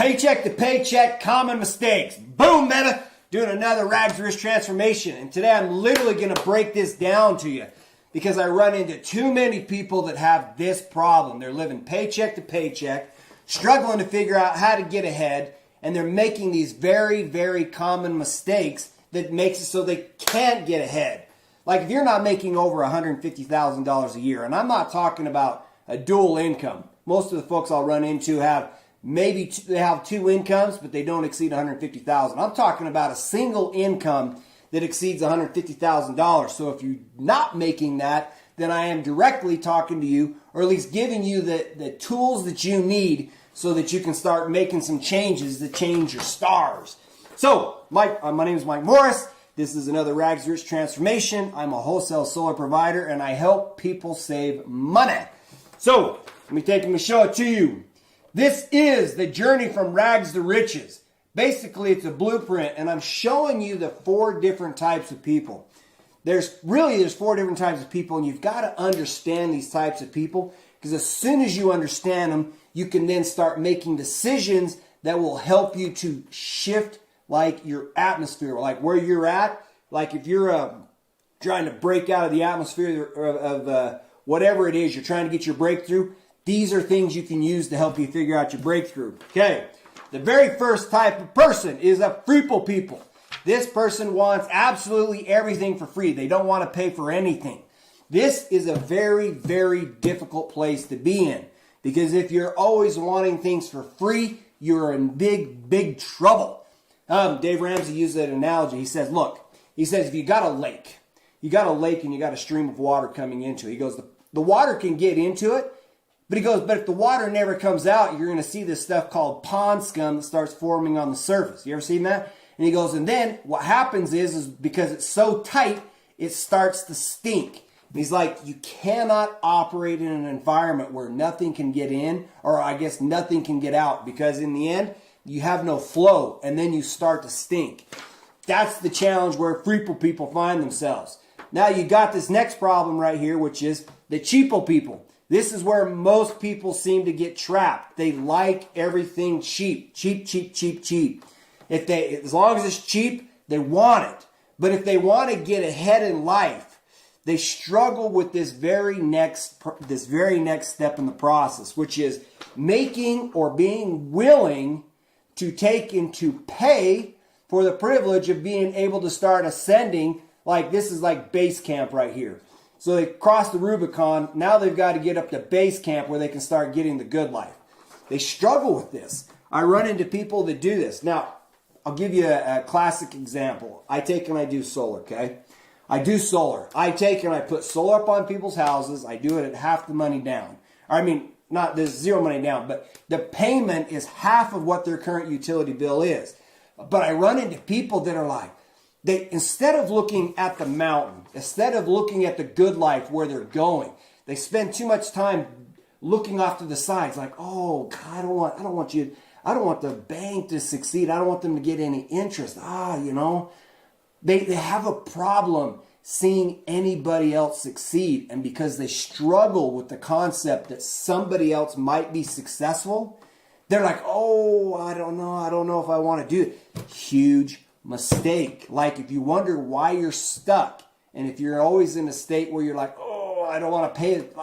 Paycheck to paycheck, common mistakes. Boom, meta. Doing another rags to riches transformation. And today I'm literally going to break this down to you because I run into too many people that have this problem. They're living paycheck to paycheck, struggling to figure out how to get ahead, and they're making these very, very common mistakes that makes it so they can't get ahead. Like if you're not making over $150,000 a year, and I'm not talking about a dual income. Most of the folks I'll run into have they have two incomes, but they don't exceed $150,000. I'm talking about a single income that exceeds $150,000. So if you're not making that, then I am directly talking to you, or at least giving you the tools that you need so that you can start making some changes that change your stars. So, my name is Mike Morris. This is another Rags to Riches transformation. I'm a wholesale solar provider, and I help people save money. So, let me show it to you. This is the journey from rags to riches. Basically, it's a blueprint, and I'm showing you the 4 different types of people. There's 4 different types of people, and you've got to understand these types of people, because as soon as you understand them, you can then start making decisions that will help you to shift like your atmosphere, like where you're at. Like if you're trying to break out of the atmosphere of whatever it is, you're trying to get your breakthrough. These are things you can use to help you figure out your breakthrough. Okay, the very first type of person is a Freefall people. This person wants absolutely everything for free. They don't want to pay for anything. This is a very, very difficult place to be in, because if you're always wanting things for free, you're in big, big trouble. Dave Ramsey used that analogy. He says, if you got a lake and you got a stream of water coming into it. He goes, the water can get into it, but he goes, but if the water never comes out, you're going to see this stuff called pond scum that starts forming on the surface. You ever seen that? And he goes, and then what happens is because it's so tight, it starts to stink. And he's like, you cannot operate in an environment where nothing can get in, or I guess nothing can get out, because in the end, you have no flow, and then you start to stink. That's the challenge where Freefall people find themselves. Now you got this next problem right here, which is the cheapo people. This is where most people seem to get trapped. They like everything cheap. Cheap, cheap, cheap, cheap. As long as it's cheap, they want it. But if they want to get ahead in life, they struggle with this very next step in the process, which is making or being willing to take and to pay for the privilege of being able to start ascending. Like this is like base camp right here. So they cross the Rubicon. Now they've got to get up to base camp where they can start getting the good life. They struggle with this. I run into people that do this. Now, I'll give you a classic example. I take and I do solar, okay? I do solar. I take and I put solar up on people's houses. I do it at half the money down. I mean, there's zero money down, but the payment is half of what their current utility bill is. But I run into people that are like, instead of looking at the mountain, instead of looking at the good life where they're going, they spend too much time looking off to the sides, like, oh God, I don't want the bank to succeed. I don't want them to get any interest. They have a problem seeing anybody else succeed, and because they struggle with the concept that somebody else might be successful, they're like, oh, I don't know if I want to do it. Huge mistake. Like if you wonder why you're stuck, and if you're always in a state where you're like, oh, I don't want to pay it,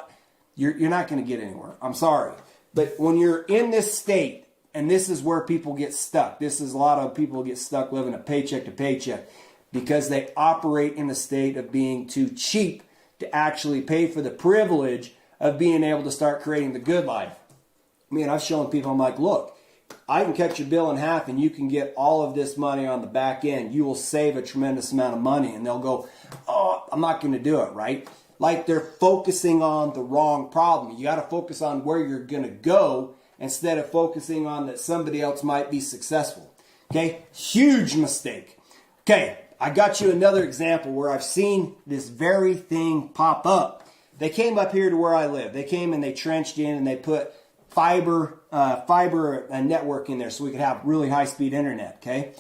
you're not going to get anywhere. I'm sorry. But when you're in this state, and this is where people get stuck. This is a lot of people get stuck living a paycheck to paycheck because they operate in a state of being too cheap to actually pay for the privilege of being able to start creating the good life. I mean, I've shown people, I'm like, look, I can cut your bill in half and you can get all of this money on the back end. You will save a tremendous amount of money. And they'll go, oh, I'm not going to do it, right? Like they're focusing on the wrong problem. You got to focus on where you're going to go instead of focusing on that somebody else might be successful. Okay? Huge mistake. Okay, I got you another example where I've seen this very thing pop up. They came up here to where I live. They came and they trenched in and they put fiber network in there so we could have really high-speed internet, okay?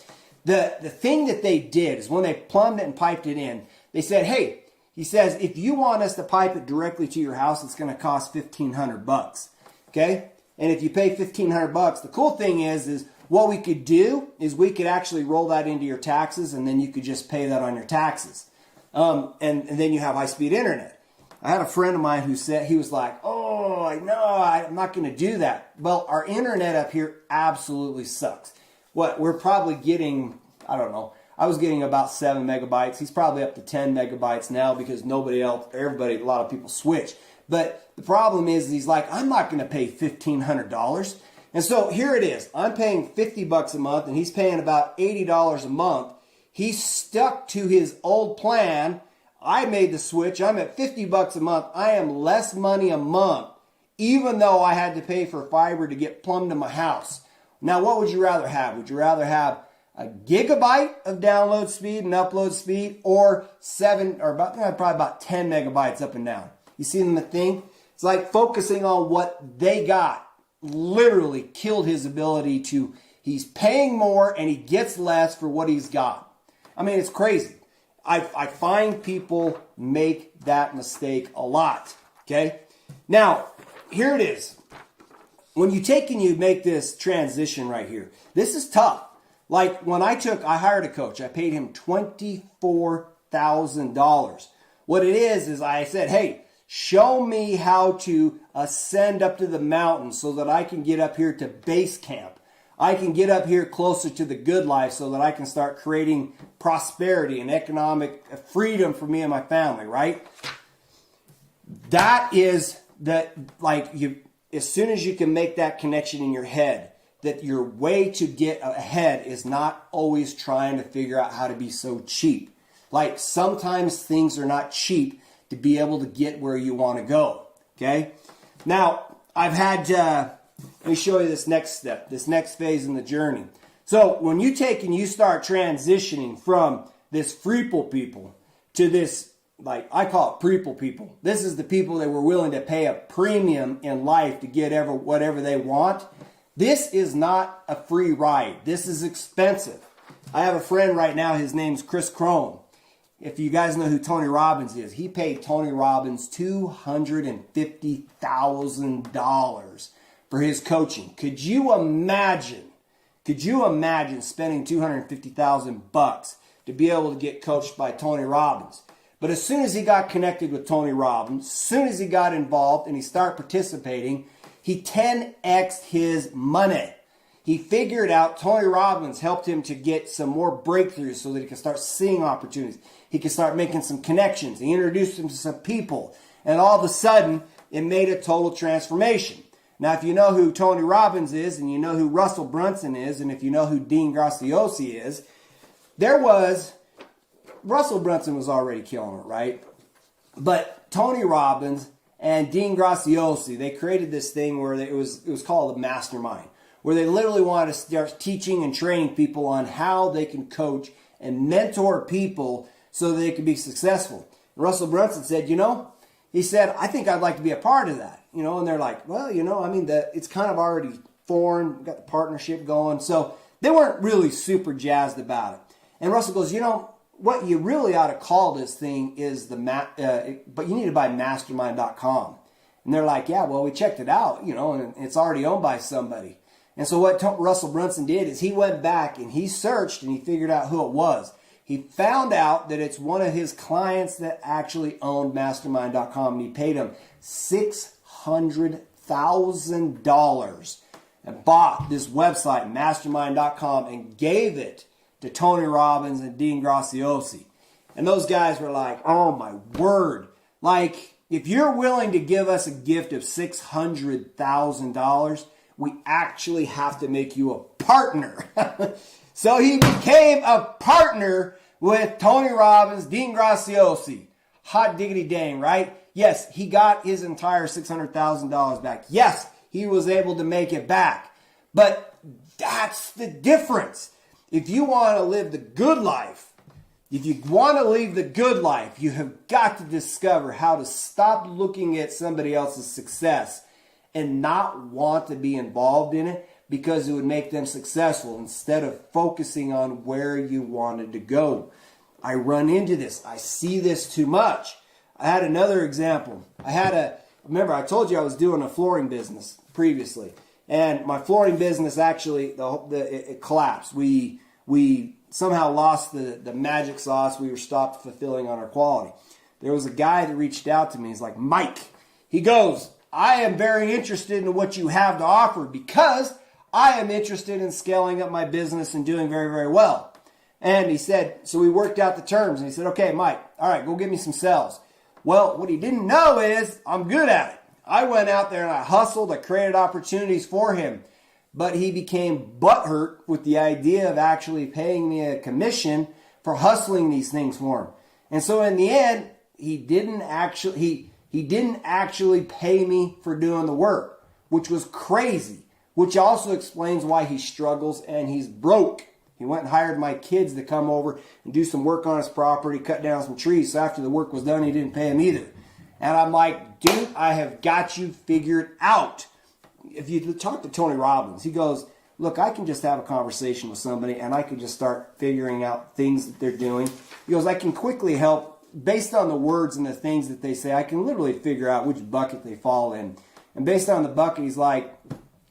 The thing that they did is when they plumbed it and piped it in, they said, hey, he says, if you want us to pipe it directly to your house, it's going to cost $1,500, okay? And if you pay $1,500, the cool thing is what we could do is we could actually roll that into your taxes, and then you could just pay that on your taxes. And then you have high-speed internet. I had a friend of mine who said, he was like, oh, no, I'm not going to do that. Well, our internet up here absolutely sucks. We're probably getting, I don't know, I was getting about 7 megabytes. He's probably up to 10 megabytes now because a lot of people switch. But the problem is, he's like, I'm not going to pay $1,500. And so here it is. I'm paying $50 a month, and he's paying about $80 a month. He's stuck to his old plan. I made the switch. I'm at $50 a month. I am less money a month, even though I had to pay for fiber to get plumbed to my house. Now, what would you rather have? Would you rather have a gigabyte of download speed and upload speed, or probably about 10 megabytes up and down? You see the thing? It's like focusing on what they got literally killed his ability to, he's paying more and he gets less for what he's got. I mean, it's crazy. I find people make that mistake a lot, okay? Now, here it is. When you take and you make this transition right here, this is tough. Like when I hired a coach, I paid him $24,000. What it is I said, hey, show me how to ascend up to the mountain so that I can get up here to base camp. I can get up here closer to the good life so that I can start creating prosperity and economic freedom for me and my family, right? That is as soon as you can make that connection in your head, that your way to get ahead is not always trying to figure out how to be so cheap. Like sometimes things are not cheap to be able to get where you want to go, okay? Now, I've had, let me show you this next step, this next phase in the journey. So when you take and you start transitioning from this Freefall people to this, like I call it Freefall people. This is the people that were willing to pay a premium in life to get whatever they want. This is not a free ride. This is expensive. I have a friend right now, his name's Chris Crone. If you guys know who Tony Robbins is, he paid Tony Robbins $250,000 for his coaching. Could you imagine spending $250,000 to be able to get coached by Tony Robbins? But as soon as he got connected with Tony Robbins, as soon as he got involved and he started participating, he 10x'd his money. He figured out, Tony Robbins helped him to get some more breakthroughs so that he could start seeing opportunities. He could start making some connections. He introduced him to some people. And all of a sudden, it made a total transformation. Now, if you know who Tony Robbins is, and you know who Russell Brunson is, and if you know who Dean Graziosi is, Russell Brunson was already killing it, right? But Tony Robbins and Dean Graziosi, they created this thing where it was called the Mastermind, where they literally wanted to start teaching and training people on how they can coach and mentor people so they can be successful. And Russell Brunson said, he said, I think I'd like to be a part of that. And they're like, well, it's kind of already formed. We've got the partnership going. So they weren't really super jazzed about it. And Russell goes, what you really ought to call this thing is but you need to buy mastermind.com. And they're like, yeah, well, we checked it out, and it's already owned by somebody. And so what Russell Brunson did is he went back and he searched and he figured out who it was. He found out that it's one of his clients that actually owned mastermind.com, and he paid him $600,000 and bought this website, mastermind.com, and gave it to Tony Robbins and Dean Graziosi. And those guys were like, oh my word. Like, if you're willing to give us a gift of $600,000, we actually have to make you a partner. So he became a partner with Tony Robbins, Dean Graziosi. Hot diggity dang, right? Yes, he got his entire $600,000 back. Yes, he was able to make it back. But that's the difference. If you want to live the good life, if you want to live the good life, you have got to discover how to stop looking at somebody else's success and not want to be involved in it because it would make them successful instead of focusing on where you wanted to go. I run into this. I see this too much. I had another example. Remember I told you I was doing a flooring business previously. And my flooring business actually, it collapsed. We somehow lost the magic sauce. We were stopped fulfilling on our quality. There was a guy that reached out to me. He's like, Mike, he goes, I am very interested in what you have to offer because I am interested in scaling up my business and doing very, very well. And he said, so we worked out the terms. And he said, okay, Mike, all right, go give me some sales. Well, what he didn't know is I'm good at it. I went out there and I hustled. I created opportunities for him. But he became butthurt with the idea of actually paying me a commission for hustling these things for him. And so in the end, he didn't actually pay me for doing the work, which was crazy, which also explains why he struggles and he's broke. He went and hired my kids to come over and do some work on his property, cut down some trees. So after the work was done, he didn't pay him either. And I'm like, dude, I have got you figured out. If you talk to Tony Robbins, he goes, look, I can just have a conversation with somebody and I can just start figuring out things that they're doing. He goes, I can quickly help based on the words and the things that they say. I can literally figure out which bucket they fall in. And based on the bucket, he's like,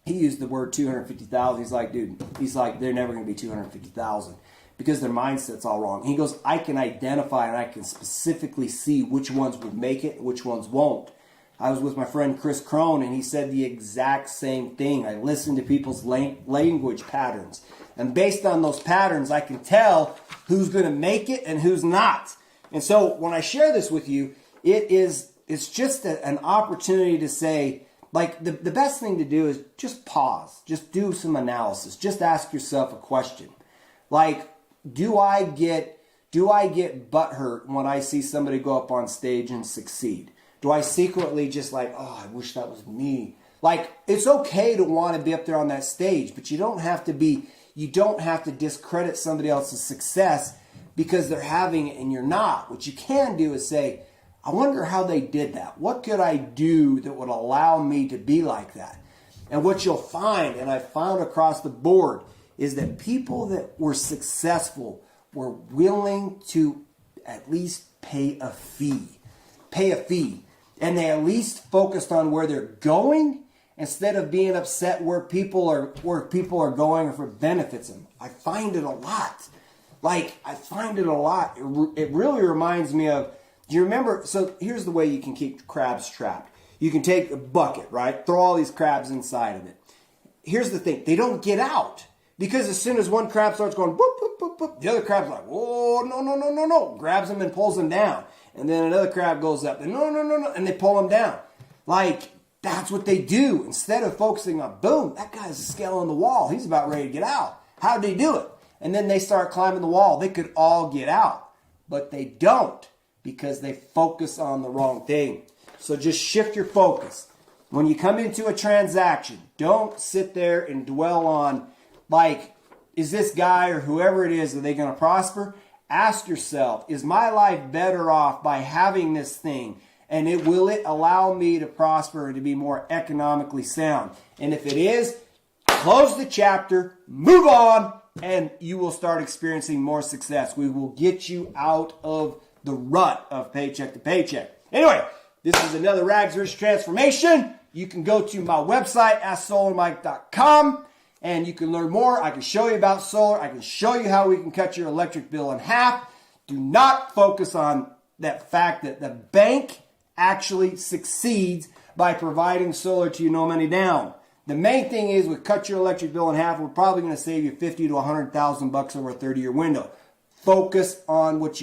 he used the word 250,000. He's like, dude, they're never going to be 250,000 because their mindset's all wrong. He goes, I can identify and I can specifically see which ones would make it, which ones won't. I was with my friend Chris Crone and he said the exact same thing. I listened to people's language patterns. And based on those patterns, I can tell who's going to make it and who's not. And so when I share this with you, it's just an opportunity to say, like, the best thing to do is just pause. Just do some analysis. Just ask yourself a question. Like, do I get butthurt when I see somebody go up on stage and succeed? Do I secretly just like, oh, I wish that was me? Like, it's okay to want to be up there on that stage, but you don't have to discredit somebody else's success because they're having it and you're not. What you can do is say, I wonder how they did that. What could I do that would allow me to be like that? And what you'll find, and I found across the board, is that people that were successful were willing to at least pay a fee. And they at least focused on where they're going instead of being upset where people are going or if it benefits them. I find it a lot. It really reminds me of, do you remember? So here's the way you can keep crabs trapped. You can take a bucket, right? Throw all these crabs inside of it. Here's the thing. They don't get out. Because as soon as one crab starts going, boop, boop, boop, boop, the other crab's like, oh, no. Grabs them and pulls them down. And then another crab goes up. And no. And they pull them down. Like, that's what they do. Instead of focusing on, boom, that guy's scaling the wall. He's about ready to get out. How did he do it? And then they start climbing the wall. They could all get out. But they don't. Because they focus on the wrong thing. So just shift your focus. When you come into a transaction, don't sit there and dwell on, like, is this guy or whoever it is, are they going to prosper? Ask yourself, is my life better off by having this thing? And will it allow me to prosper and to be more economically sound? And if it is, close the chapter, move on, and you will start experiencing more success. We will get you out of the rut of paycheck to paycheck. Anyway, this is another Rags Rich Transformation. You can go to my website, AskSolarMike.com, and you can learn more. I can show you about solar. I can show you how we can cut your electric bill in half. Do not focus on that fact that the bank actually succeeds by providing solar to you no money down. The main thing is we cut your electric bill in half. We're probably going to save you $50,000 to $100,000 over a 30-year window. Focus on what you